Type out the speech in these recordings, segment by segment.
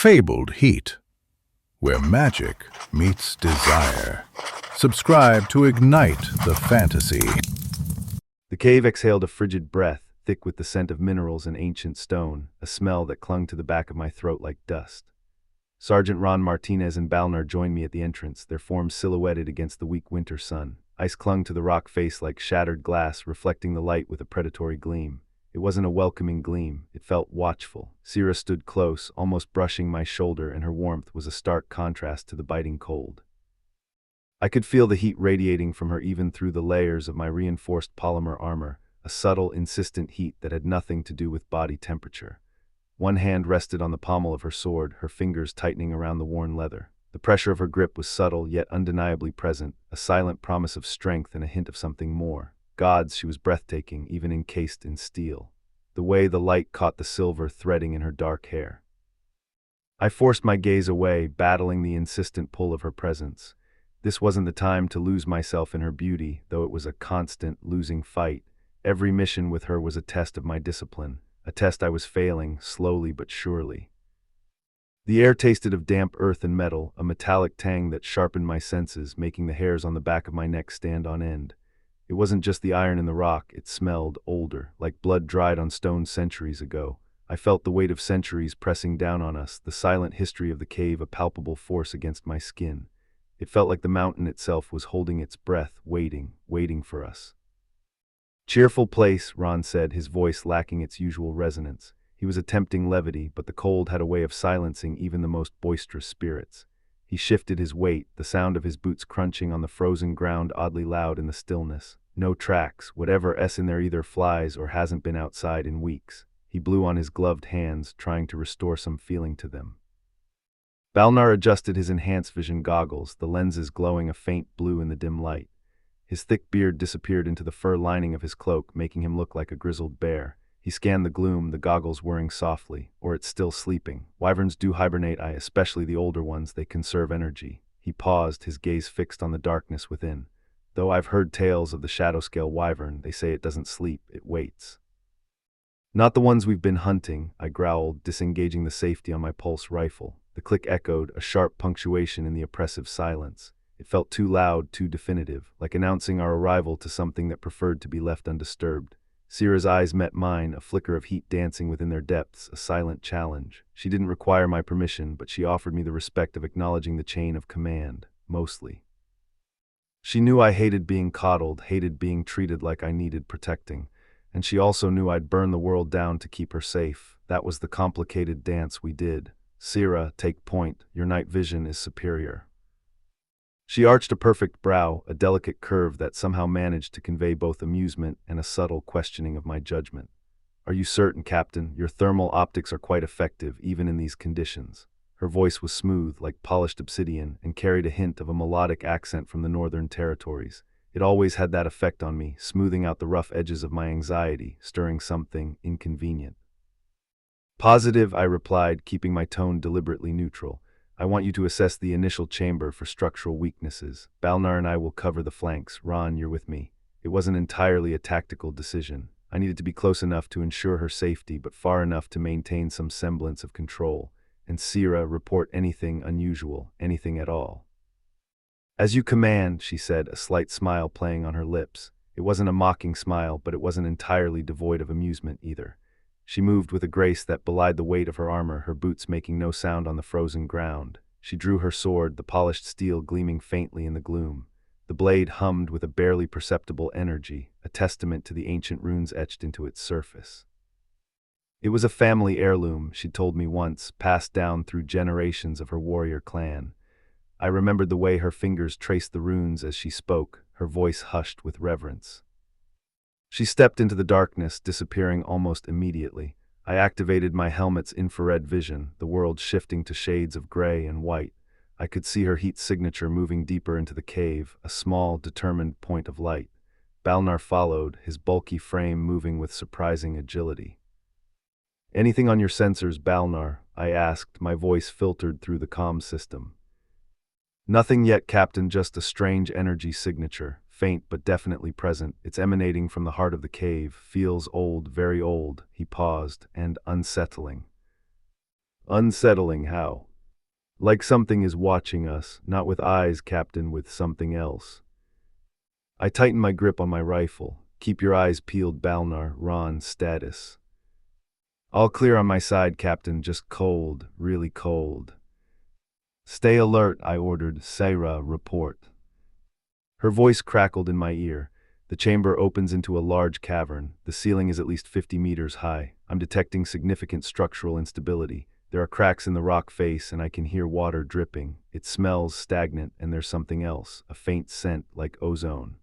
fabled heat, where magic meets desire. Subscribe to ignite the fantasy. The cave exhaled a frigid breath, thick with the scent of minerals and ancient stone, a smell that clung to the back of my throat like dust. Sergeant Ron Martinez and Balnar joined me at the entrance, their forms silhouetted against the weak winter sun. Ice clung to the rock face like shattered glass, reflecting the light with a predatory gleam. It wasn't a welcoming gleam, it felt watchful. Sera stood close, almost brushing my shoulder, and her warmth was a stark contrast to the biting cold. I could feel the heat radiating from her even through the layers of my reinforced polymer armor, a subtle, insistent heat that had nothing to do with body temperature. One hand rested on the pommel of her sword, her fingers tightening around the worn leather. The pressure of her grip was subtle yet undeniably present, a silent promise of strength and a hint of something more. Gods, she was breathtaking, even encased in steel. The way the light caught the silver threading in her dark hair. I forced my gaze away, battling the insistent pull of her presence. This wasn't the time to lose myself in her beauty, though it was a constant, losing fight. Every mission with her was a test of my discipline, a test I was failing, slowly but surely. The air tasted of damp earth and metal, a metallic tang that sharpened my senses, making the hairs on the back of my neck stand on end. It wasn't just the iron in the rock, it smelled older, like blood dried on stone centuries ago. I felt the weight of centuries pressing down on us, the silent history of the cave a palpable force against my skin. It felt like the mountain itself was holding its breath, waiting for us. "Cheerful place," Ron said, his voice lacking its usual resonance. He was attempting levity, but the cold had a way of silencing even the most boisterous spirits. He shifted his weight, the sound of his boots crunching on the frozen ground oddly loud in the stillness. No tracks, whatever in there either flies or hasn't been outside in weeks. He blew on his gloved hands, trying to restore some feeling to them. Balnar adjusted his enhanced vision goggles, the lenses glowing a faint blue in the dim light. His thick beard disappeared into the fur lining of his cloak, making him look like a grizzled bear. He scanned the gloom, the goggles whirring softly. Or it's still sleeping. Wyverns do hibernate, especially the older ones, they conserve energy. He paused, his gaze fixed on the darkness within. Though I've heard tales of the shadow-scale wyvern, they say it doesn't sleep, it waits. "Not the ones we've been hunting," I growled, disengaging the safety on my pulse rifle. The click echoed, a sharp punctuation in the oppressive silence. It felt too loud, too definitive, like announcing our arrival to something that preferred to be left undisturbed. Sera's eyes met mine, a flicker of heat dancing within their depths, a silent challenge. She didn't require my permission, but she offered me the respect of acknowledging the chain of command, mostly. She knew I hated being coddled, hated being treated like I needed protecting, and she also knew I'd burn the world down to keep her safe. That was the complicated dance we did. "Sera, take point, your night vision is superior." She arched a perfect brow, a delicate curve that somehow managed to convey both amusement and a subtle questioning of my judgment. "Are you certain, Captain? Your thermal optics are quite effective, even in these conditions." Her voice was smooth, like polished obsidian, and carried a hint of a melodic accent from the northern territories. It always had that effect on me, smoothing out the rough edges of my anxiety, stirring something inconvenient. "Positive," I replied, keeping my tone deliberately neutral. "I want you to assess the initial chamber for structural weaknesses. Balnar and I will cover the flanks. Ron, you're with me." It wasn't entirely a tactical decision. I needed to be close enough to ensure her safety, but far enough to maintain some semblance of control. And Sera, report anything unusual, anything at all. "As you command," she said, a slight smile playing on her lips. It wasn't a mocking smile, but it wasn't entirely devoid of amusement either. She moved with a grace that belied the weight of her armor, her boots making no sound on the frozen ground. She drew her sword, the polished steel gleaming faintly in the gloom. The blade hummed with a barely perceptible energy, a testament to the ancient runes etched into its surface. It was a family heirloom, she told me once, passed down through generations of her warrior clan. I remembered the way her fingers traced the runes as she spoke, her voice hushed with reverence. She stepped into the darkness, disappearing almost immediately. I activated my helmet's infrared vision, the world shifting to shades of gray and white. I could see her heat signature moving deeper into the cave, a small, determined point of light. Balnar followed, his bulky frame moving with surprising agility. "Anything on your sensors, Balnar?" I asked, my voice filtered through the comm system. "Nothing yet, Captain, just a strange energy signature, faint but definitely present. It's emanating from the heart of the cave, feels old, very old," he paused, "and unsettling." Unsettling how? Like something is watching us, not with eyes, Captain, with something else. I tighten my grip on my rifle. Keep your eyes peeled, Balnar. Ron, status. All clear on my side, Captain, just cold, really cold. Stay alert, I ordered. Sera, report. Her voice crackled in my ear. The chamber opens into a large cavern. The ceiling is at least 50 meters high. I'm detecting significant structural instability. There are cracks in the rock face, and I can hear water dripping. It smells stagnant, and there's something else, a faint scent like ozone.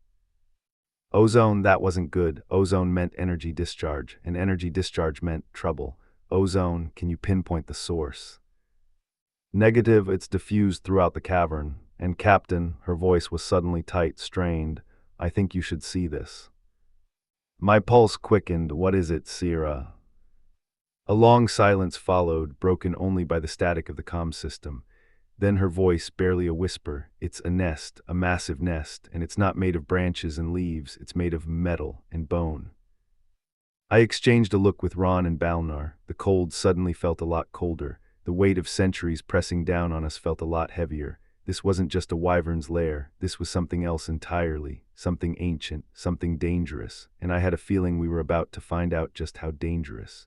Ozone, that wasn't good. Ozone meant energy discharge, and energy discharge meant trouble. Ozone, can you pinpoint the source? Negative, it's diffused throughout the cavern. And Captain, her voice was suddenly tight, strained, I think you should see this. My pulse quickened. What is it, Sera? A long silence followed, broken only by the static of the comm system. Then her voice, barely a whisper, it's a nest, a massive nest, and it's not made of branches and leaves, it's made of metal and bone. I exchanged a look with Ron and Balnar. The cold suddenly felt a lot colder. The weight of centuries pressing down on us felt a lot heavier. This wasn't just a wyvern's lair, this was something else entirely, something ancient, something dangerous, and I had a feeling we were about to find out just how dangerous.